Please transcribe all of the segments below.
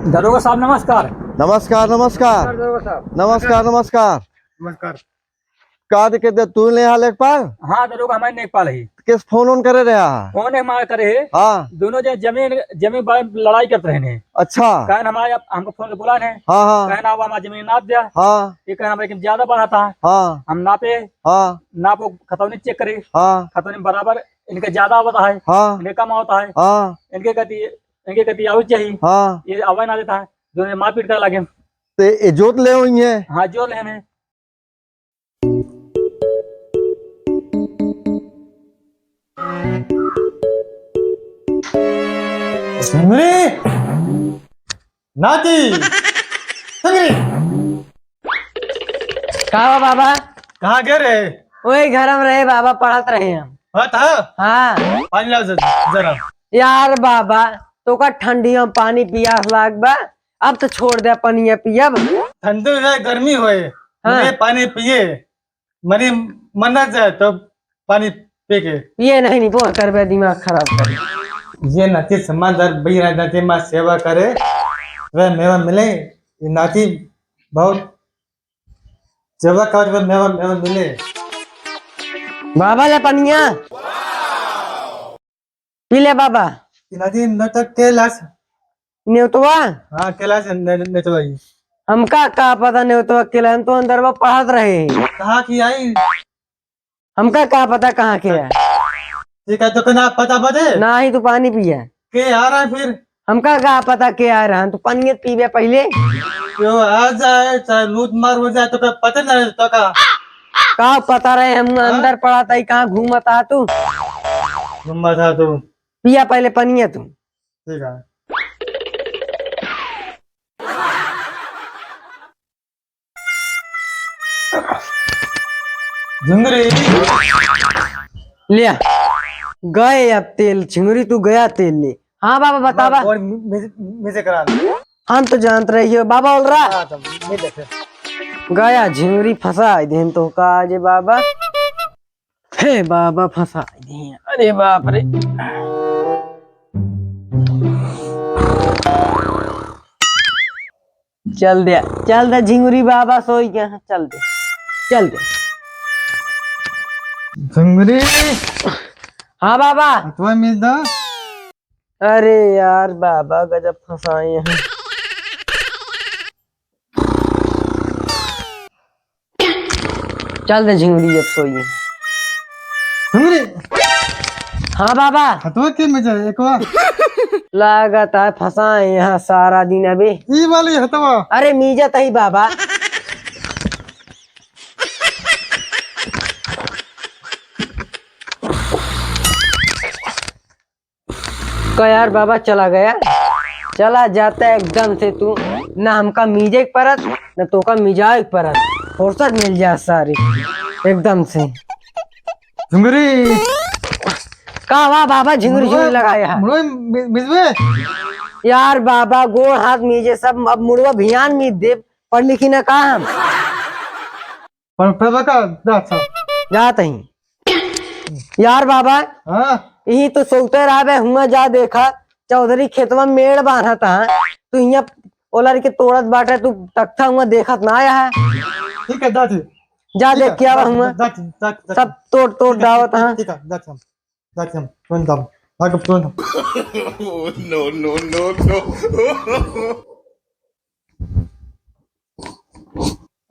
दरोगा साहब नमस्कार। नमस्कार नमस्कार दरोगा साहब नमस्कार नमस्कार। नमस्कार। का दिक्कत दे तू ले हाल एक पार हाँ दरोगा हमारे नेकपाल है। किस फोन ऑन करे रहा? कौन है हमारे करे है? हाँ दोनों जमीन जमीन बारे में लड़ाई करते रहे। अच्छा। कहन हमारे हमको फोन बुला है। हाँ हाँ कहना अब हमारी जमीन नाप दिया। हाँ ये कहना हमारे ज्यादा बढ़ा था। हाँ हम नापे, हाँ नाप खतौनी चेक करे, हाँ खतौनी बराबर इनके ज्यादा होता है, हाँ इनके कम होता है। हाँ इनके गति आउट चाहिए, हाँ। ये आवाज ना देता है, दोनों मारपीट कर लगे। ते ये जोत ले हुई है। हाँ जो लेने नाती संगरी कहा बाबा? कहाँ गए रे? वही घर में रहे बाबा, पढ़त रहे हम। हाँ था हाँ पानी लाओ जरा। यार बाबा तो का ठंडियों में पानी पियास लाग बा, अब तो छोड़ दे पनिया पियब। ठंडी हो जाए गर्मी होए हाँ। मुझे पानी पिए मरी मरना जाए तो पानी पी के ये नहीं वो कर दिमाग खराब कर। ये नाती समाजदार भैया नाती माँ सेवा करे वह मेवा मिले। ये नाती बहुत सेवा कर वह मेवा मेवा मिले। बाबा ले पनिया पी ले बाबा। ये नाती नाटक कैलाश। न्योतवा हाँ कैलाश नचवाई। हमका का पता न्योतवा अकेला, हम तो अंदर वो पढ़त रहे। कहाँ की आई? हमका का पता कहाँ के है? ठीक है तो कहना पता बदे ना ही तू पानी पिया। के आ रहा है फिर हमका का पता के आ रहा, तू पनिया पीबे पहले। जो आ जाए चाहे लूट मार हो जाए तो क्या पता नहीं तो का पता रहे हम अंदर पड़ा था, कहाँ घूमता तू? घुमा था तो पिया पहले पनिया तू। ठीक है। झुंगरी लिया गए अब तेल झिंगुरी, तू गया तेल ले। हाँ बाबा बतावा। और मुझे करा हम तो जानते रही हो बाबा बोल रहा। हाँ, तो मैं देखे गया झिंगुरी फंसा देन तो का जे बाबा। हे बाबा फंसा दे। अरे बाप रे। चल दे झिंगुरी बाबा सोई गया। चल दे। झुंगरी हाँ बाबा। तुम्हें मिल दो। अरे यार बाबा गजब फंसाए हैं। चल दे झिंगुरी जब सोई है। झुंगरी हाँ बाबा। हटवा के मजा एक बार लागत है फंसाए यहाँ सारा दिन अभी। ये वाली हटवा। अरे मीजत ही बाबा। का यार बाबा चला गया, चला जाता है एकदम से तू। ना हमका मीजे परत न तो का मिजाज परत, फुर्सत मिल जा सारी एकदम से। झुंगरी का वाह बाबा झिंगुरी झिंगुरी लगाया है। मुड़ो मिजवे यार बाबा गोड़ हाथ मीजे सब, अब मुड़वा भियान मीज दे। पढ़ लिखी ना कहा हम पर का दासा जात ही। यार बाबा हाँ यही तो सोचते रहा हुआ जा देखा चौधरी खेतवा में मेड़ बांधा था, तू यहाँ ओलर के तोड़त बाटे, तू तख्ता हुआ देखत ना आया है। ठीक है दादी जा देख के आवा हुआ सब तोड़ डावत। हाँ ठीक है दादी हम तुरंत दम भाग तुरंत। no, no, no, no.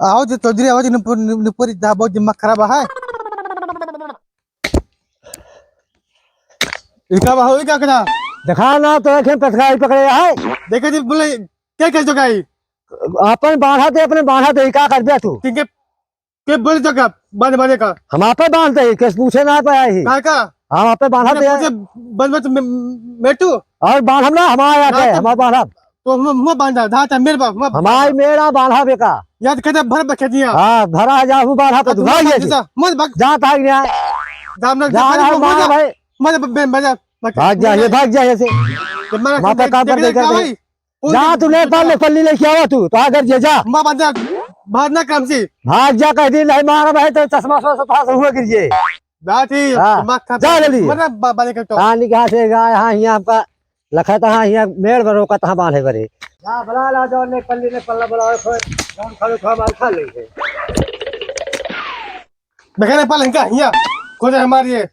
आओ जो चौधरी आवाज नुपुरी दा बहुत दिमाग खराब है। इका बाहु क्या करना देखा ना तो पथकाई पकड़े है। देखे जी बोले क्या कर चुका है? अपन बांधा दे, अपने बांधा दे क्या कर दिया तू? ठीक है के बोल चुका बांधे का हम आप पे बांधते ही किस पूछे ना पाया ही। कहाँ का हम आप पे बांधा दे मुझे बंद मेटू और बांधा ना हमारा के हमारा बांधा तो मैं बांधा था मेरे बाप हमारी मेरा बांधा बेका याद करते भर बखे दिया। हाँ भरा जा हूँ बांधा पे दुखा गया मत भाग जाता है गया दाम ना जा रहा हूँ भाई। मत भाग जा ऐसे माता का पर देकर जा तू नेपाल पल्ली लेके आवा तू तो अगर जे जा मां बांधा भाग ना काम से भाग जा कह दिन नहीं मारा भाई तो चश्मा से हुआ गिरिए दाती हाँ, जा जल्दी। बांधे करता कहाँ निकाह से गाय हाँ यहाँ आपका लखा था हाँ यहाँ मेड़ बरो का तहाँ बांधे बरे हाँ बना ला जाओ ने पल्ली ने पल्ला बना खो हम खा मार खा लेंगे देखने पाल इनका हिया खोज हमारी है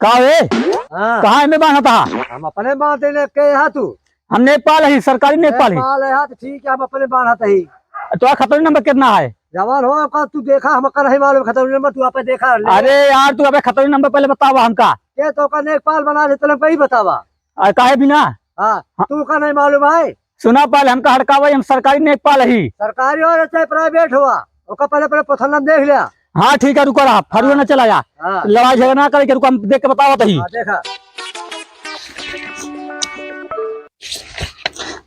कहा है हाँ कहाँ में बांधा था? हम अपने बांधे ने के यहाँ तू हम नेपाल है, सरकारी नेपाल है। नेपाल है तो ठीक है हम अपने बांधा ही तो खतरनाक नंबर कितना है? जवान हो का तू देखा हम कर है मालूम खतरनाक नंबर तू आपे देखा ले। अरे यार तू अबे खतरनाक नंबर पहले बतावा हमका। के तो का नेपाल बना दे तले वही बतावा। काहे बिना हाँ तू का नहीं मालूम है सुना पहले हमका हड़कावा, हम सरकारी नेपाल ही। सरकारी हो चाहे प्राइवेट हुआ ओका पहले पहले प्रथम देख लिया। हाँ ठीक है, रुको रहा फरुआ न चला जा। हाँ लड़ाई झगड़ा ना करे, रुको हम देख के बतावा तही। हाँ, देखा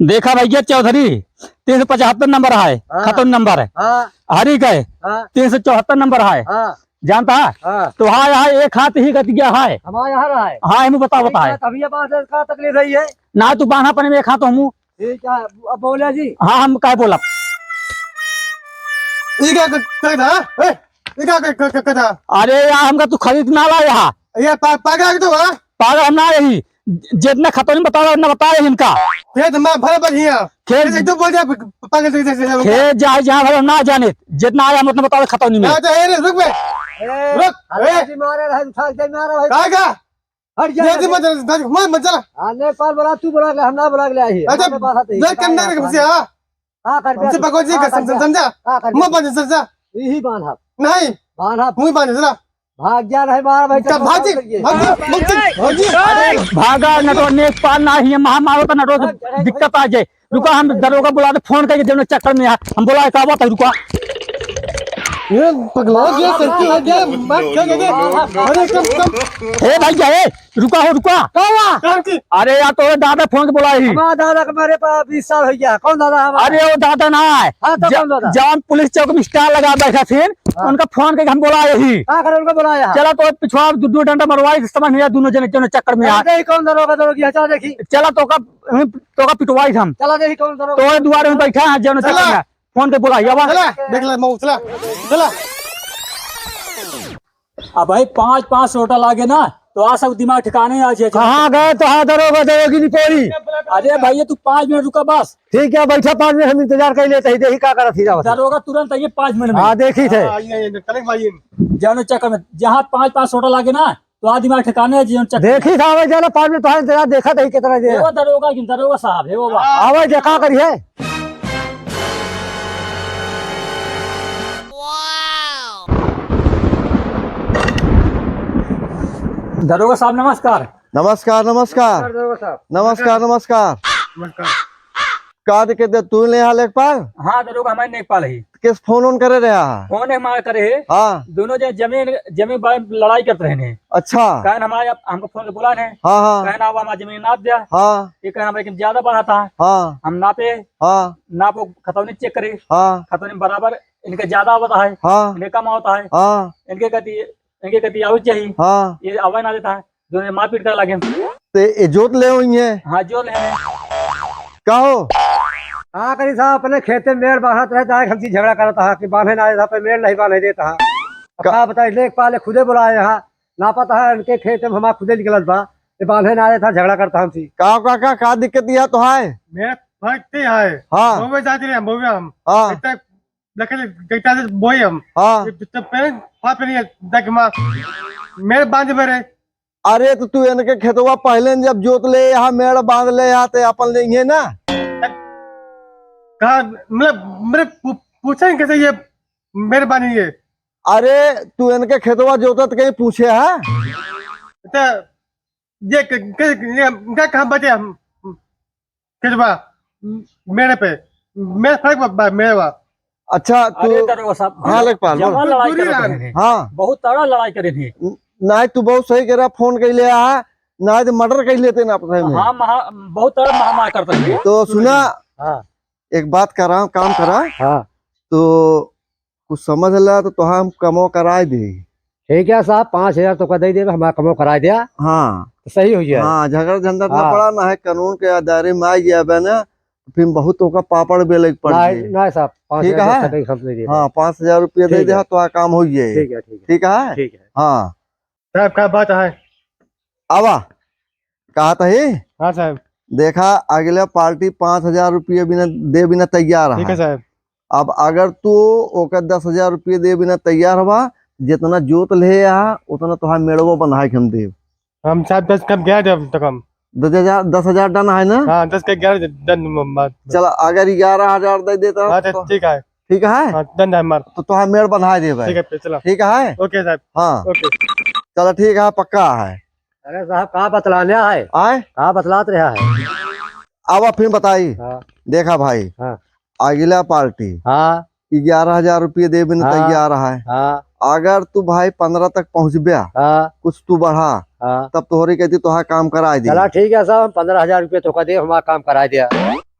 देखा भैया चौधरी 375 नंबर है, हाँ। खतरनाक नंबर है। हाँ हरी गए हाँ 374 नंबर है, हाँ जानता है? हाँ तो हाँ यहाँ एक हाथ ही गति गया है। हमारे यहाँ रहा है हाँ हमें बता है तभी ये बात है का तकलीफ रही है। ना तू बांधा पने में एक हाथ हूँ। ठीक है अब बोले जी हाँ हम क्या बोला ये क्या कहता है ये क्या कहता अरे यार हमका तू खरीद ना ला यहाँ ये पागल तो है पागल हम ना यही जितना खतरनाक बता रहा ना बताया इनका खेत में भरा बढ़िया खेल एक तो बोल दिया पागल से खेल जाए जहाँ भर हम ना जाने जितना आया हम उतना बता खतरनी में। तो है रुक बे रुक हल्का मारे रहा उठा के मारा भाई कहां का हट ये जा जी मत चला हाँ नेपाल बोला तू बोला हम ना बोला गया ही अच्छा देख करना रे हमसे हां हाँ कर हमसे भगवान जी कसम से समझा हाँ कर मुंह बंद समझा यही बांधा नहीं बांधा मुंह बंद चला भाग जा रहे मारा भाई क्या भाजी भाजी भागा न तो नेपाल ना ही महामारो तो न तो दिक्कत आ जाए। रुका हम दरोगा बुला दे फोन करके जब चक्कर में हम बोला क्या बात है रुका ये पगला गया करती है गया मत क्या अरे कम हे भैया हे रुका हो रुका काम की अरे यार तो दादा फोन के बोला ही। हमारा दादा का मेरे पास 20 साल हो गया कौन दादा हमारा अरे वो दादा ना है हाँ, तो कौन दादा? जवान पुलिस चौक में स्टार लगा बैठा थे उनका फोन करके हम बोला यही। क्या करे उनको बुलाया चला तो पिछवा दो डंडा मरवाई समझ नहीं आया दोनों जने जने चक्कर में आ। चला देखी कौन दरोगा दरोगी चला देखी चला तो का पिटवाई हम चला देखी कौन दरोगा तो द्वारे में बैठा है जने चक्कर में फोन के बोला यावा। चला देख ले मऊ चला चला अब भाई 5-5 रोटा लागे ना तो आ सब दिमाग ठिकाने आ जाए। कहाँ गए तो हाँ दरोगा दरोगी नहीं पड़ी। अरे भैया तू 5 मिनट रुका बस। ठीक है बैठा 5 मिनट हम इंतजार कर लेते ही देखी क्या करा थी दरोगा तुरंत आइए 5 मिनट में। हाँ देखी थे कनेक्ट भाई जने चक्कर में जहाँ 5-5 रोटा लागे ना तो आ दिमाग ठिकाने है जने चक्कर। देखी था आवे जाना 5 मिनट तुम्हारा इंतजार देखा था कितना देर वो दरोगा साहब है वो बा। आवे देखा करी है। दरोगा साहब नमस्कार। नमस्कार नमस्कार दरोगा साहब नमस्कार नमस्कार का दिक्कत दे तू ले हाल एक पार हाँ दरोगा हमारे नेपाल है। किस फोन ऑन करे रहा है। फोन हमारा करे है हाँ दोनों जने जमीन जमीन बारे लड़ाई करते रहे हैं। अच्छा कहन हमारे हमको फोन के बुला है हाँ हाँ कहना अब हमारी जमीन नाप दिया। हाँ ये कहना हमारे ज्यादा बढ़ा था हाँ हम नापे हाँ नापो खतौनी चेक करे हाँ खतौनी बराबर इनका ज्यादा होता है हाँ इनके कम होता है। हाँ इनके गति आवे चाहिए हाँ ये आवा ना देता है दोनों मारपीट कर लगे। तो ये जोत ले हुई है हाँ जो ले कहो हाँ करी साहब अपने खेत में मेड़ बांधत रहता है हमसे झगड़ा करता है कि बांधे ना देता पे मेड़ नहीं बांधे देता है। कहा बताए लेख पाले खुदे बुलाए यहाँ ना पता है उनके खेत में हमारा खुदे निकलत बा ये बांधे ना देता झगड़ा करता हमसे। का काका का दिक्कत दिया तो है। मैं फटते है हाँ मऊ में जाते रहे मऊ में हम हाँ इतना लकड़ी गईता से बोई हम हाँ तो पहले फाट पे नहीं देख मां मेरे बांध मेरे अरे तो तू इनके खेतवा पहले जब जोत ले यहाँ मेड़ बांध ले यहाँ तो अपन लेंगे ना। कहा मतलब मेरे पूछे कैसे ये मेरे बानी ये अरे तू इनके खेतवा जोतत कहीं पूछे है। तो ये क्या कहाँ बचे हम किसबा मेरे पे मेरे फर्क मेरे बा अच्छा अरे तू दरोगा साहब हाँ लेखपाल बोल। जवान लड़ाई दूरी कर रहे रहे हैं हाँ बहुत तगड़ा लड़ाई करे थे। ना तू बहुत सही कह रहा फोन कर लिया है ना तो मर्डर कर लेते ना अपने में। हाँ बहुत तगड़ा महामार करते हैं। तो सुना हाँ एक बात करा काम करा हाँ तो कुछ समझ ला तो हम कमो कराए दे। ठीक है साहब 5000 तो का दे देगा हमारा कमो करा दिया हाँ तो सही हो गया। हाँ झगड़ा झंझट न हाँ। पड़ा ना है कानून के दायरे में आ गया बना फिर बहुत का पापड़ बेले पड़ नहीं गए। नहीं साहब ठीक है। 5000 हम दे देगा। हाँ 5000 रुपया दे ठीक दे है। तो आ काम हो गए। ठीक है ठीक है ठीक है ठीक है हाँ साहब क्या बात है आवा कहा था ये हाँ साहब देखा अगला पार्टी 5,000 रुपये बिना दे बिना तैयार ठीक है है। साहब। अब अगर तू ओकर 10,000 रुपये दे बिना तैयार हवा, जितना जोत ले आ उतना तुहार मेड़वो बना के हम देव। हम साहब 10 कब गया जब तक हम 10,000 डन है ना। हाँ 10 के 11 दन बात। चल अगर 11,000 दे देता हाँ तो ठीक है। ठीक है, हाँ दन है हमार। तो तुहार मेड़ बना देवे। ठीक है फिर चलो। ठीक है, ओके साहब। हाँ ओके। चलो ठीक है, पक्का है। अरे साहब कहाँ बतलाने है, आए कहाँ बतलात रहा है। अब फिर बताई। हाँ देखा भाई, हाँ अगला पार्टी हाँ 11,000 रुपये दे बिना हाँ। तैयार है। हाँ अगर तू भाई 15 तक पहुँच गया, हाँ कुछ तू बढ़ा, हाँ। तब तोहरी कहती तुहार काम करा दी। चला ठीक है साहब, 15,000 रुपये तो का दे, हमारा काम करा दिया।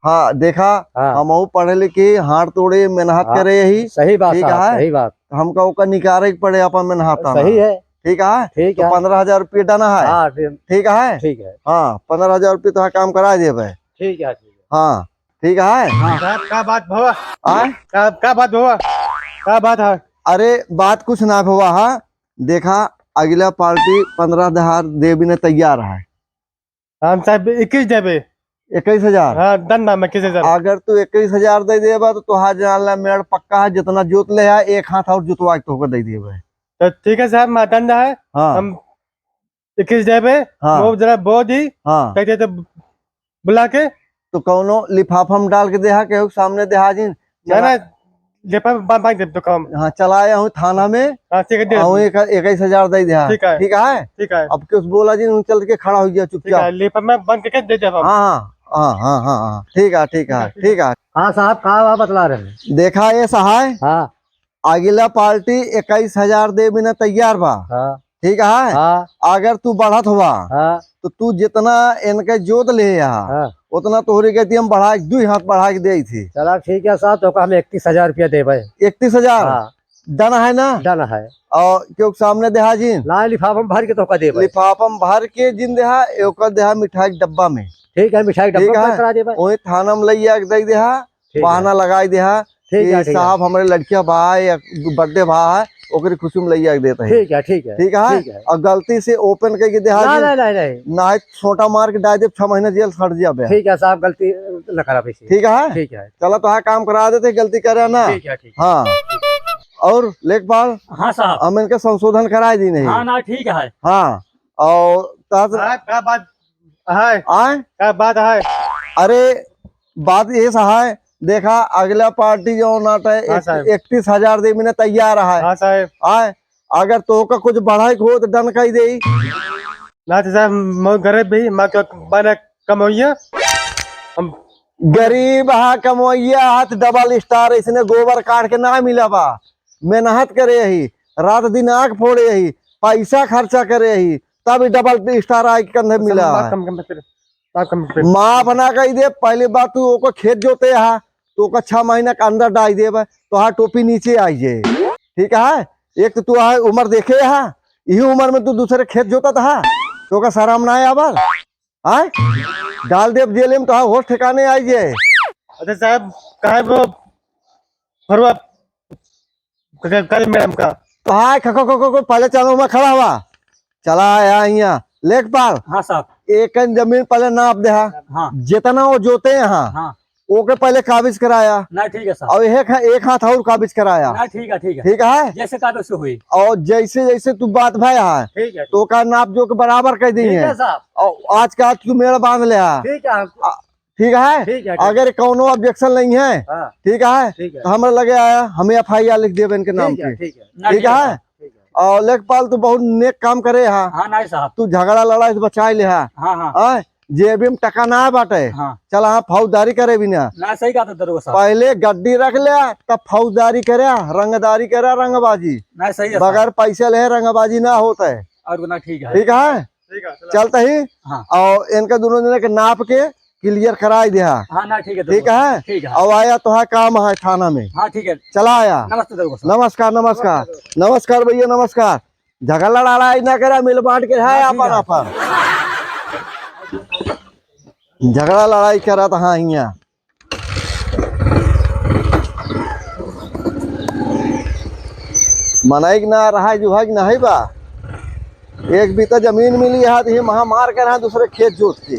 हाँ देखा, हाँ हम पढ़े लिखे हाथ तोड़े मेहनत हाँ। करे यही, सही बात ठीक साहब, है। सही बात। हमका ओकर निकारे के पड़े अपन मेहनत। सही है, ठीक है, ठीक तो है। 15,000 रुपये डाना है। हाँ ठीक है, ठीक है, हाँ 15,000 रुपये तुहार काम करा देवे। ठीक है, ठीक है। हाँ ठीक है। साहब क्या बात हुआ? आए क्या बात हुआ? क्या बात है? अरे बात कुछ ना हुआ है। देखा अगला पार्टी 15,000 दे बिना तैयार है। हम साहब 21 देवे। 21,000। हाँ दन नाम 21,000। अगर तू 21,000 दे देबा तो तुहार जानला मेड़ पक्का है। जितना जोत ले है एक हाथ और जुतवा के तोहके दे देबे। तो ठीक है साहब, मैं दन है। हाँ हम 21 देवे। हाँ वो जरा बहुत ही हाँ, कहते तो बुला के तो कौनो लिफाफा में डाल के देहा के सामने देहा जी। ना ना लेपा बांध दे तो काम। हाँ चलाया हूँ थाना में, हाँ ठीक है दे। 21,000 दे दिया। ठीक है। ठीक है, ठीक है। अब कुछ बोला जी चल के खड़ा हो गया ठीक है, चुपचाप। लेपा में बंद करके दे दे हम। हाँ हाँ हाँ हाँ हाँ, ठीक है ठीक है ठीक है। हाँ साहब कहाँ बतला रहे हैं। देखा ये सहाय, हाँ अगला पार्टी 21,000 दे बिना तैयार बा। हाँ ठीक है, हाँ अगर तू बढ़त हुआ हाँ तो तू जितना इनके जोत ले यहाँ हाँ। उतना तोहरी कहती हम बढ़ा 2 हाथ बढ़ा के दी थी। चला ठीक है साहब, तो का हम 31,000 रुपया दे भाई। 31,000 हाँ डन है ना। डन है। और क्योंकि सामने देहा जी ला लिफाफा में भर के तो का दे भाई। लिफाफा भर के जिन देहा एक देहा मिठाई के डब्बा में। ठीक है, मिठाई ठीक डब्बा है। में करा दे भाई। वही थाना में लैया के दे देहा, ठीक है। बहाना लगाई देहा ठीक है, कि ठीक है। साहब हमारे लड़किया बा या बर्थडे भा है, ओकरी खुशी में लैया के देता है। ठीक है, ठीक है, ठीक है, ठीक है। और गलती से ओपन करके देहा नहीं जी, नहीं नहीं नहीं। ना छोटा मार के डाल दे 6 महीना जेल सड़ जाबे। ठीक है साहब, गलती न करा पैसे। ठीक है, ठीक है, चलो तो काम करा देते, गलती करे ना। ठीक है, ठीक है। हाँ, और लेखपाल हाँ साहब। हम इनके संशोधन कराए दी नहीं। हाँ ना ठीक है। हाँ, और साहब क्या बात है? आए क्या बात है? अरे बात ये सहाय, देखा अगला पार्टी जो नाट है हाँ साहब। 31,000 दे बिना तैयार है। हाँ साहब। आए अगर तो का कुछ बढ़ाई हो तो डन कही दे। ना तो साहब मैं गरीब भी माँ को बना कम हुई है। हम गरीब हा कमोइया हाथ डबल स्टार, इसने गोबर काट के ना मिला बा। मेहनत करे यही, रात दिन आंख फोड़े यही, पैसा खर्चा करे यही, तब डबल स्टार आके कंधे मिला है। कम कम फिर आप कम फिर माँ बना कही दे। पहली बात तू ओको खेत जोते हा तो ओका 6 महीना के अंदर डाल दे तो हाँ टोपी नीचे आई जाए। ठीक है, एक तो तू उम्र देखे हा, यही उम्र में तू दूसरे खेत जोता था तो का शर्म ना आया आबर। आए डाल दे जेल में तो हाँ होश ठिकाने आई जाए। अच्छा साहब कहा वो फरवा कल मैडम का तो हाँ खो पहले चलो मैं खड़ा हुआ, चला आया यहाँ लेखपाल। हाँ साहब। एक जमीन पहले नाप दे, हाँ जितना वो जोते यहाँ हाँ ओके पहले काबिज कराया, ना ठीक है साहब। और एक हाथ और काबिज कराया। ना ठीक है, ठीक है। ठीक है, जैसे कागज से हुई। और जैसे जैसे तू बात भाई है ठीक है, तो का नाप जो के बराबर कर दी ठीक है। है साहब। और आज का तू मेड़ बांध ले आ। ठीक है, ठीक है, ठीक है। अगर कोनो ऑब्जेक्शन नहीं है हाँ ठीक है ठीक है, तो हमें लगे आया हमें FIR लिख देवे इनके नाम ठीक है, की। ठीक है, ना ठीक है, ठीक है। और लेखपाल तू बहुत नेक काम करे हा। हाँ ना साहब। तू झगड़ा लड़ाई से बचाए ले हा। हाँ हाँ जेबी में टका ना बाटे, हाँ चल हाँ फौजदारी करे भी ना। ना सही कहा था दरोगा साहब। पहले गड्डी रख ले तब फौजदारी करे, रंगदारी करे, रंगबाजी ना सही है साहब। बगैर पैसे ले रंगबाजी ना होता है। और ना ठीक है। ठीक है, ठीक है चलता ही। हाँ और इनका दोनों जने के नाप के क्लियर कराई दिया। हाँ ना ठीक है ठीक दरोगा। है, ठीक है। अब आया तो है काम है थाना में। हाँ ठीक है। चला आया। नमस्ते दरोगा साहब। नमस्कार नमस्कार नमस्कार भैया नमस्कार। झगड़ा लड़ाई ना करा, मिल बांट के है अपन अपन। झगड़ा लड़ाई करा तो हाँ यहाँ मनाई ना रहा जुहाग नहीं बा। एक बीता जमीन मिली है तो महा मार कर दूसरे खेत जोत के